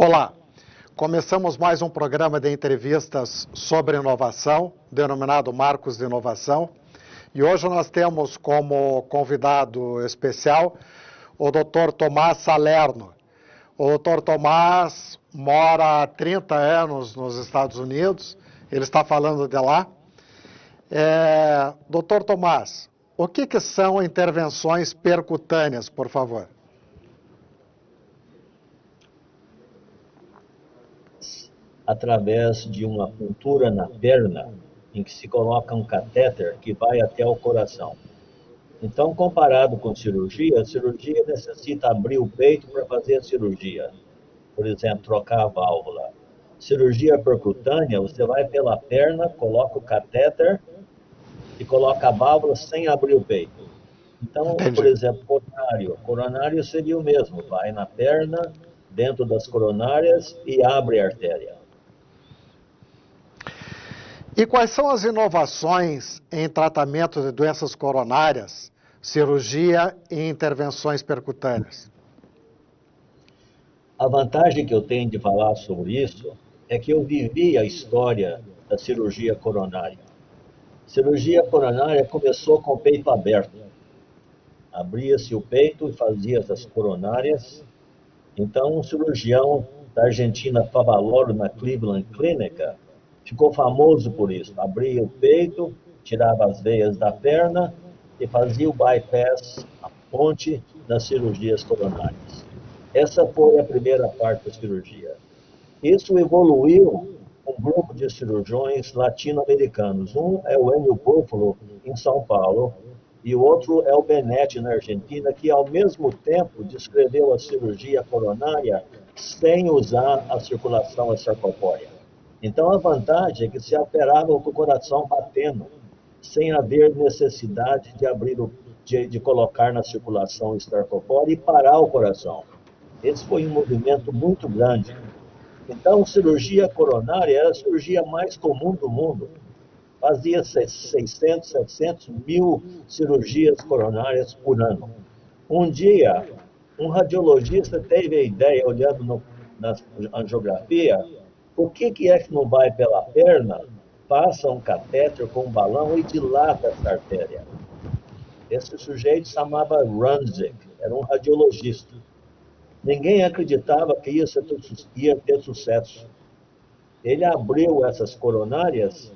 Olá, começamos mais um programa de entrevistas sobre inovação, denominado Marcos de Inovação, e hoje nós temos como convidado especial o Dr. Tomás Salerno. O Dr. Tomás mora há 30 anos nos Estados Unidos, ele está falando de lá. Dr. Tomás, o que são intervenções percutâneas, por favor? Através de uma puntura na perna, em que se coloca um catéter que vai até o coração. Então, comparado com cirurgia, a cirurgia necessita abrir o peito para fazer a cirurgia. Por exemplo, trocar a válvula. Cirurgia percutânea, você vai pela perna, coloca o catéter e coloca a válvula sem abrir o peito. Então, Entendi. Por exemplo, coronário seria o mesmo, vai na perna, dentro das coronárias e abre a artéria. E quais são as inovações em tratamento de doenças coronárias, cirurgia e intervenções percutâneas? A vantagem que eu tenho de falar sobre isso é que eu vivi a história da cirurgia coronária. A cirurgia coronária começou com o peito aberto. Abria-se o peito e fazia as coronárias. Então, um cirurgião da Argentina, Favaloro, na Cleveland Clinic, ficou famoso por isso. Abria o peito, tirava as veias da perna e fazia o bypass, a ponte das cirurgias coronárias. Essa foi a primeira parte da cirurgia. Isso evoluiu um grupo de cirurgiões latino-americanos. Um é o Enio Buffalo, em São Paulo, e o outro é o Benetti, na Argentina, que ao mesmo tempo descreveu a cirurgia coronária sem usar a circulação extracorpórea. Então, a vantagem é que se operava com o coração batendo, sem haver necessidade de abrir de colocar na circulação extracorpórea e parar o coração. Esse foi um movimento muito grande. Então, cirurgia coronária era a cirurgia mais comum do mundo. Fazia 600, 700 mil cirurgias coronárias por ano. Um dia, um radiologista teve a ideia, olhando na angiografia, por que é que não vai pela perna, passa um catéter com um balão e dilata essa artéria? Esse sujeito se chamava Runzig, era um radiologista. Ninguém acreditava que ia ter sucesso. Ele abriu essas coronárias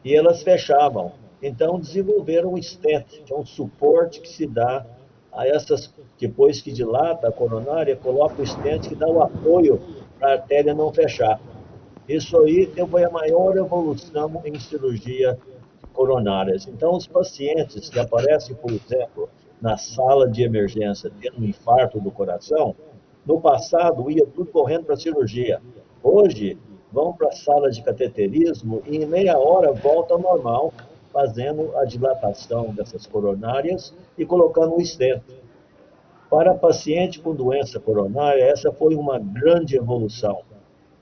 e elas fechavam. Então desenvolveram um stent, que é um suporte que se dá a essas, depois que dilata a coronária, coloca o stent que dá o apoio para a artéria não fechar. Isso aí foi a maior evolução em cirurgia coronárias. Então, os pacientes que aparecem, por exemplo, na sala de emergência, tendo um infarto do coração, no passado ia tudo correndo para a cirurgia. Hoje, vão para a sala de cateterismo e em meia hora volta ao normal, fazendo a dilatação dessas coronárias e colocando um stent. Para paciente com doença coronária, essa foi uma grande evolução.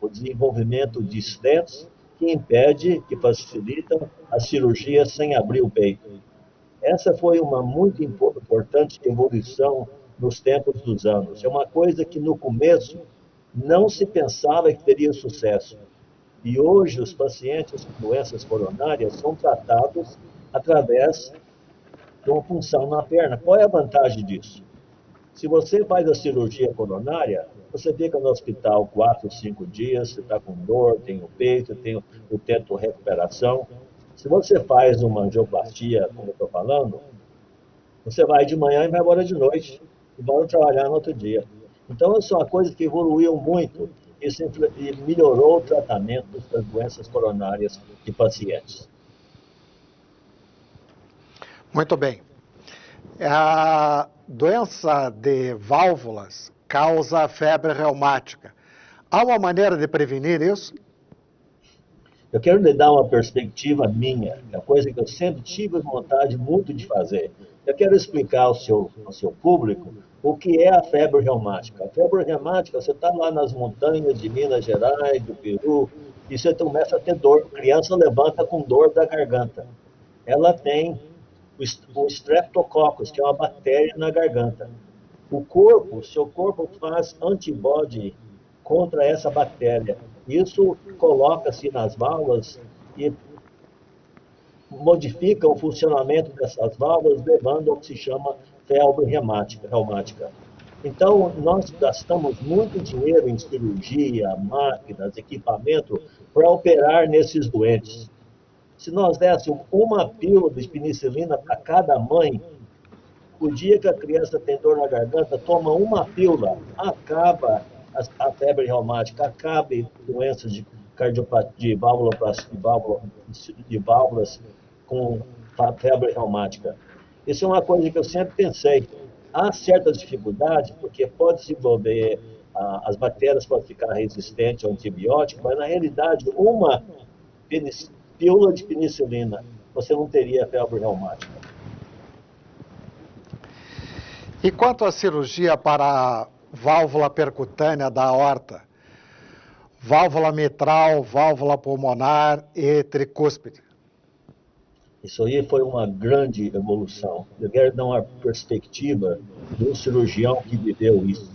O desenvolvimento de stents que impede, que facilitam a cirurgia sem abrir o peito. Essa foi uma muito importante evolução nos tempos dos anos. É uma coisa que no começo não se pensava que teria sucesso. E hoje os pacientes com doenças coronárias são tratados através de uma punção na perna. Qual é a vantagem disso? Se você faz a cirurgia coronária, você fica no hospital 4, 5 dias, você está com dor, tem o peito, tem o tempo de recuperação. Se você faz uma angioplastia, como eu estou falando, você vai de manhã e vai embora de noite, e vai trabalhar no outro dia. Então, isso é uma coisa que evoluiu muito e melhorou o tratamento das doenças coronárias de pacientes. Muito bem. A doença de válvulas causa febre reumática. Há uma maneira de prevenir isso? Eu quero lhe dar uma perspectiva minha, é uma coisa que eu sempre tive vontade muito de fazer. Eu quero explicar ao seu público o que é a febre reumática. A febre reumática, você está lá nas montanhas de Minas Gerais, do Peru, e você começa a ter dor. A criança levanta com dor da garganta. Ela tem o Streptococcus, que é uma bactéria na garganta. O seu corpo faz antibody contra essa bactéria. Isso coloca-se nas válvulas e modifica o funcionamento dessas válvulas, levando ao que se chama febre reumática. Então, nós gastamos muito dinheiro em cirurgia, máquinas, equipamento, para operar nesses doentes. Se nós dessemos uma pílula de penicilina para cada mãe, o dia que a criança tem dor na garganta, toma uma pílula, acaba a febre reumática, acaba doenças de cardiopatia, de válvulas com febre reumática. Isso é uma coisa que eu sempre pensei. Há certas dificuldades, porque pode se desenvolver, as bactérias podem ficar resistentes ao antibiótico, mas na realidade, uma pílula de penicilina, você não teria febre reumática. E quanto à cirurgia para a válvula percutânea da aorta, válvula mitral, válvula pulmonar e tricúspide? Isso aí foi uma grande evolução. Eu quero dar uma perspectiva de um cirurgião que viveu isso.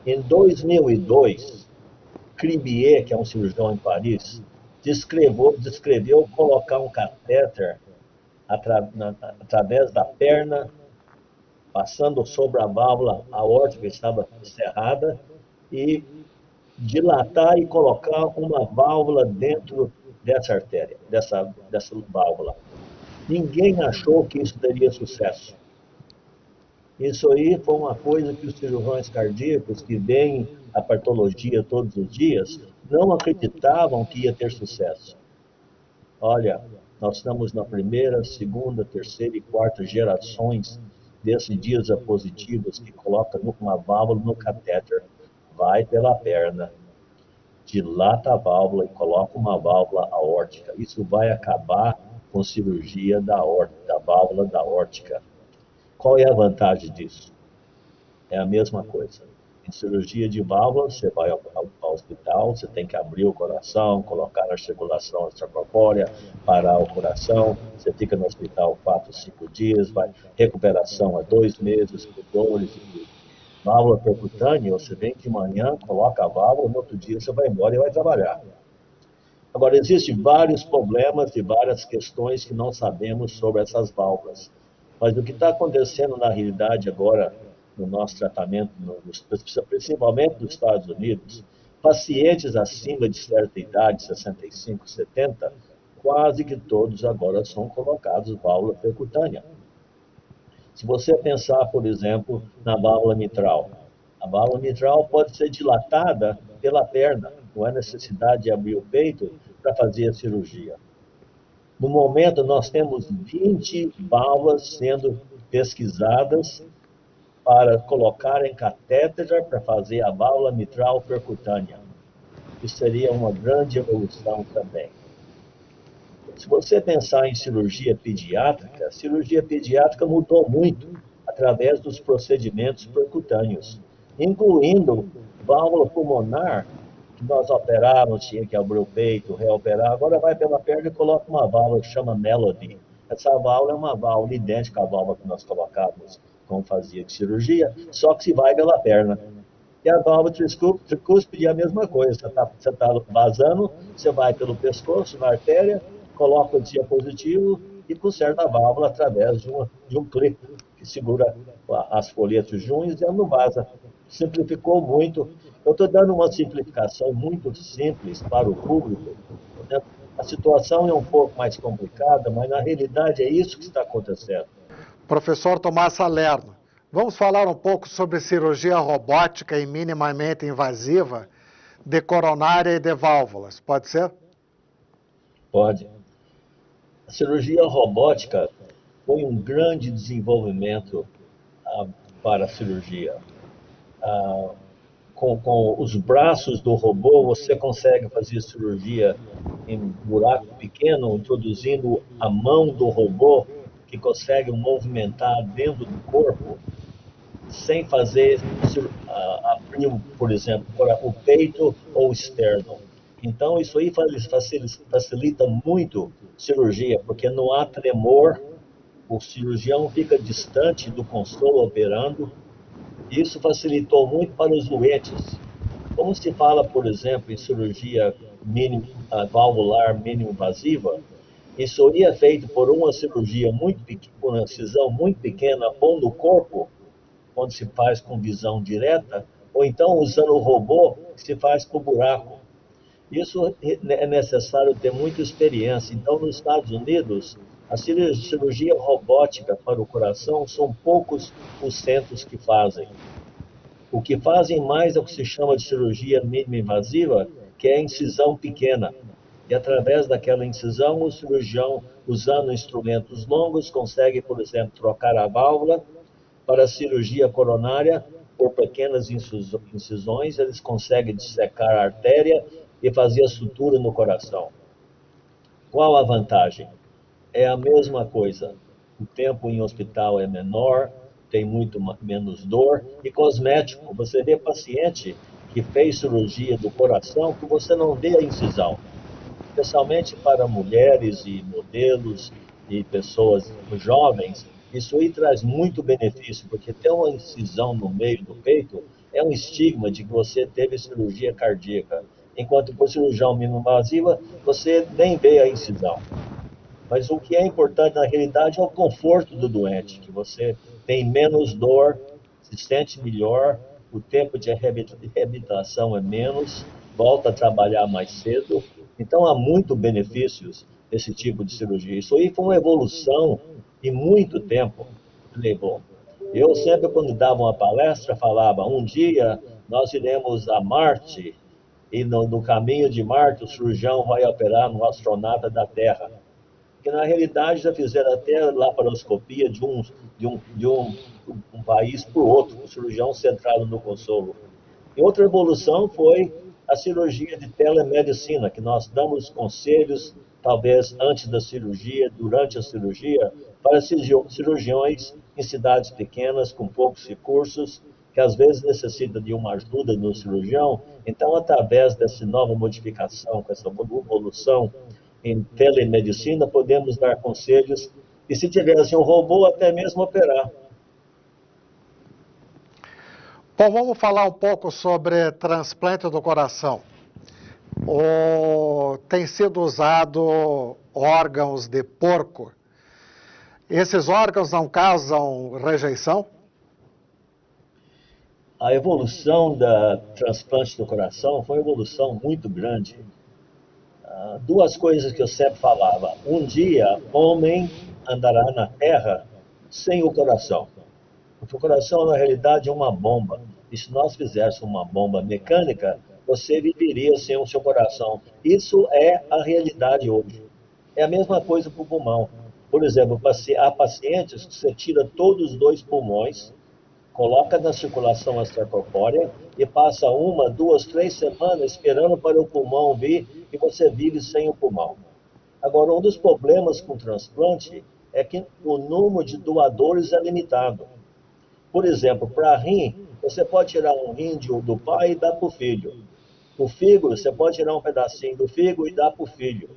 Em 2002, Cribier, que é um cirurgião em Paris, descreveu colocar um catéter através da perna, passando sobre a válvula aórtica que estava cerrada, e dilatar e colocar uma válvula dentro dessa artéria, dessa válvula. Ninguém achou que isso teria sucesso. Isso aí foi uma coisa que os cirurgiões cardíacos, que veem a patologia todos os dias, não acreditavam que ia ter sucesso. Olha, nós estamos na primeira, segunda, terceira e quarta gerações desses diapositivos que colocam uma válvula no catéter, vai pela perna, dilata a válvula e coloca uma válvula aórtica. Isso vai acabar com cirurgia da válvula da aórtica. Qual é a vantagem disso? É a mesma coisa. Em cirurgia de válvula, você vai ao hospital, você tem que abrir o coração, colocar a circulação extracorpórea, parar o coração, você fica no hospital 4, 5 dias, recuperação a 2 meses, por dores e tudo. Válvula percutânea, você vem de manhã, coloca a válvula, no outro dia você vai embora e vai trabalhar. Agora, existem vários problemas e várias questões que não sabemos sobre essas válvulas. Mas o que está acontecendo na realidade agora, no nosso tratamento, principalmente nos Estados Unidos, pacientes acima de certa idade, 65, 70, quase que todos agora são colocados válvula percutânea. Se você pensar, por exemplo, na válvula mitral, a válvula mitral pode ser dilatada pela perna, não há necessidade de abrir o peito para fazer a cirurgia. No momento, nós temos 20 válvulas sendo pesquisadas para colocar em catéter para fazer a válvula mitral percutânea. Isso seria uma grande evolução também. Se você pensar em cirurgia pediátrica, a cirurgia pediátrica mudou muito através dos procedimentos percutâneos, incluindo válvula pulmonar, que nós operávamos, tinha que abrir o peito, reoperar, agora vai pela perna e coloca uma válvula que chama Melody. Essa válvula é uma válvula idêntica à válvula que nós colocávamos, como fazia de cirurgia, só que se vai pela perna. E a válvula tricúspide é a mesma coisa, você tá vazando, você vai pelo pescoço, na artéria, coloca o dispositivo e conserta a válvula através de um clipe que segura as folhetas junhas e ela não vaza. Simplificou muito. Eu estou dando uma simplificação muito simples para o público, né? A situação é um pouco mais complicada, mas na realidade é isso que está acontecendo. Professor Tomás Salerno, vamos falar um pouco sobre cirurgia robótica e minimamente invasiva de coronária e de válvulas, pode ser? Pode. A cirurgia robótica foi um grande desenvolvimento para a cirurgia. Com os braços do robô, você consegue fazer cirurgia em buraco pequeno, introduzindo a mão do robô, que consegue movimentar dentro do corpo, sem fazer abrir, por exemplo, o peito ou o externo. Então, isso aí facilita muito a cirurgia, porque não há tremor, o cirurgião fica distante do consolo operando. Isso facilitou muito para os doentes. Como se fala, por exemplo, em cirurgia valvular mínimo invasiva, isso aí é feito por uma cirurgia muito pequena, por uma incisão muito pequena, ou no corpo, quando se faz com visão direta, ou então usando o robô, que se faz por buraco. Isso é necessário ter muita experiência. Então, nos Estados Unidos, a cirurgia robótica para o coração são poucos os centros que fazem. O que fazem mais é o que se chama de cirurgia mínima invasiva, que é a incisão pequena. E através daquela incisão, o cirurgião, usando instrumentos longos, consegue, por exemplo, trocar a válvula. Para a cirurgia coronária, por pequenas incisões, eles conseguem dissecar a artéria e fazer a sutura no coração. Qual a vantagem? É a mesma coisa. O tempo em hospital é menor, tem muito menos dor e cosmético. Você vê paciente que fez cirurgia do coração que você não vê a incisão, especialmente para mulheres e modelos e pessoas jovens. Isso aí traz muito benefício, porque ter uma incisão no meio do peito é um estigma de que você teve cirurgia cardíaca, enquanto por cirurgião mínimo-invasiva você nem vê a incisão. Mas o que é importante na realidade é o conforto do doente, que você tem menos dor, se sente melhor, o tempo de reabilitação é menos, volta a trabalhar mais cedo. Então há muitos benefícios desse tipo de cirurgia. Isso aí foi uma evolução de muito tempo que levou. Eu sempre, quando dava uma palestra, falava: um dia nós iremos a Marte e no caminho de Marte o cirurgião vai operar no astronauta da Terra, que na realidade já fizeram até laparoscopia de um país para o outro, o cirurgião centrado no consolo. E outra evolução foi a cirurgia de telemedicina, que nós damos conselhos, talvez antes da cirurgia, durante a cirurgia, para cirurgiões em cidades pequenas, com poucos recursos, que às vezes necessitam de uma ajuda no cirurgião. Então, através dessa nova modificação, com essa evolução em telemedicina, podemos dar conselhos e, se tivesse um robô, até mesmo operar. Bom, vamos falar um pouco sobre transplante do coração. Tem sido usado órgãos de porco. Esses órgãos não causam rejeição? A evolução da transplante do coração foi uma evolução muito grande. Duas coisas que eu sempre falava: um dia, homem andará na Terra sem o coração. Porque o coração, na realidade, é uma bomba. E se nós fizéssemos uma bomba mecânica, você viveria sem o seu coração. Isso é a realidade hoje. É a mesma coisa para o pulmão. Por exemplo, há pacientes que você tira todos os dois pulmões, coloca na circulação extracorpórea e passa 1, 2, 3 semanas esperando para o pulmão vir e você vive sem o pulmão. Agora, um dos problemas com o transplante é que o número de doadores é limitado. Por exemplo, para rim, você pode tirar um rim do pai e dar para o filho. O fígado, você pode tirar um pedacinho do fígado e dar para o filho.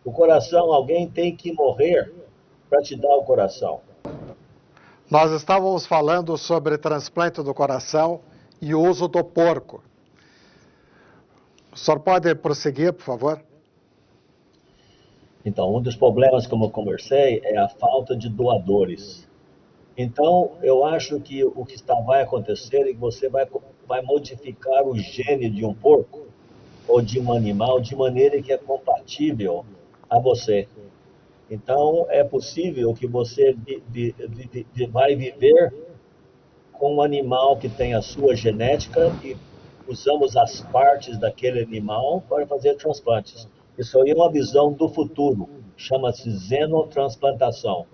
O coração, alguém tem que morrer para te dar o coração. Nós estávamos falando sobre transplante do coração e o uso do porco. O senhor pode prosseguir, por favor? Então, um dos problemas, como eu conversei, é a falta de doadores. Então, eu acho que o que vai acontecer é que você vai modificar o gene de um porco ou de um animal de maneira que é compatível a você. Então, é possível que você vai viver com um animal que tem a sua genética e usamos as partes daquele animal para fazer transplantes. Isso aí é uma visão do futuro, chama-se xenotransplantação.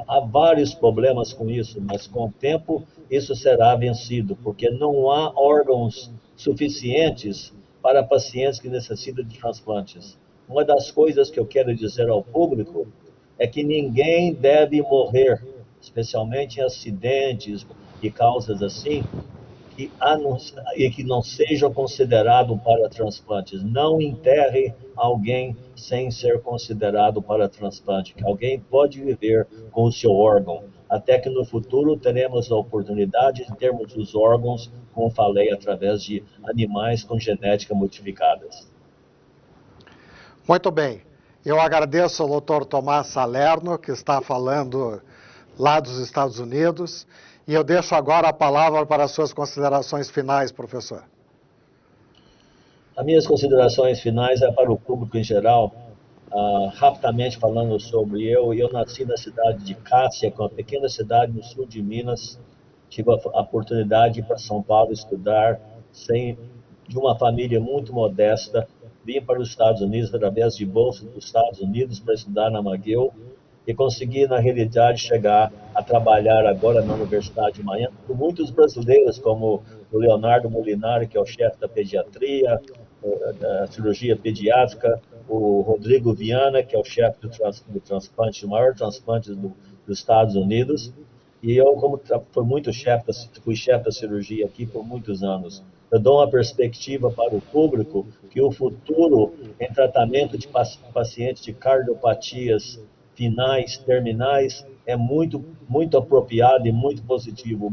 Há vários problemas com isso, mas com o tempo isso será vencido, porque não há órgãos suficientes para pacientes que necessitam de transplantes. Uma das coisas que eu quero dizer ao público é que ninguém deve morrer, especialmente em acidentes e causas assim, que não seja considerado para transplantes. Não enterre alguém sem ser considerado para transplante, que alguém pode viver com o seu órgão. até que no futuro teremos a oportunidade de termos os órgãos, como falei, através de animais com genética modificadas. Muito bem. Eu agradeço ao Dr. Tomás Salerno, que está falando lá dos Estados Unidos, e eu deixo agora a palavra para as suas considerações finais, professor. As minhas considerações finais é para o público em geral. Rapidamente falando sobre eu nasci na cidade de Cássia, que é uma pequena cidade no sul de Minas. Tive a oportunidade de ir para São Paulo estudar, de uma família muito modesta. Vim para os Estados Unidos através de bolsa dos Estados Unidos para estudar na McGill e consegui, na realidade, chegar a trabalhar agora na Universidade de Miami com muitos brasileiros, como o Leonardo Molinari, que é o chefe da pediatria, da cirurgia pediátrica, o Rodrigo Viana, que é o chefe do transplante, o maior transplante dos Estados Unidos, e eu, como fui chefe da cirurgia aqui por muitos anos, eu dou uma perspectiva para o público que o futuro em tratamento de pacientes de cardiopatias finais, terminais, é muito apropriado e muito positivo.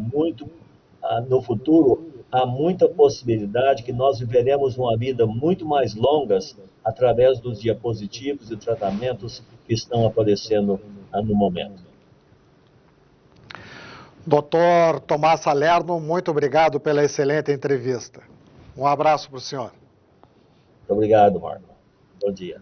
No futuro, há muita possibilidade que nós viveremos uma vida muito mais longas através dos diapositivos e tratamentos que estão aparecendo no momento. Dr. Tomás Salerno, muito obrigado pela excelente entrevista. Um abraço para o senhor. Muito obrigado, Marco. Bom dia.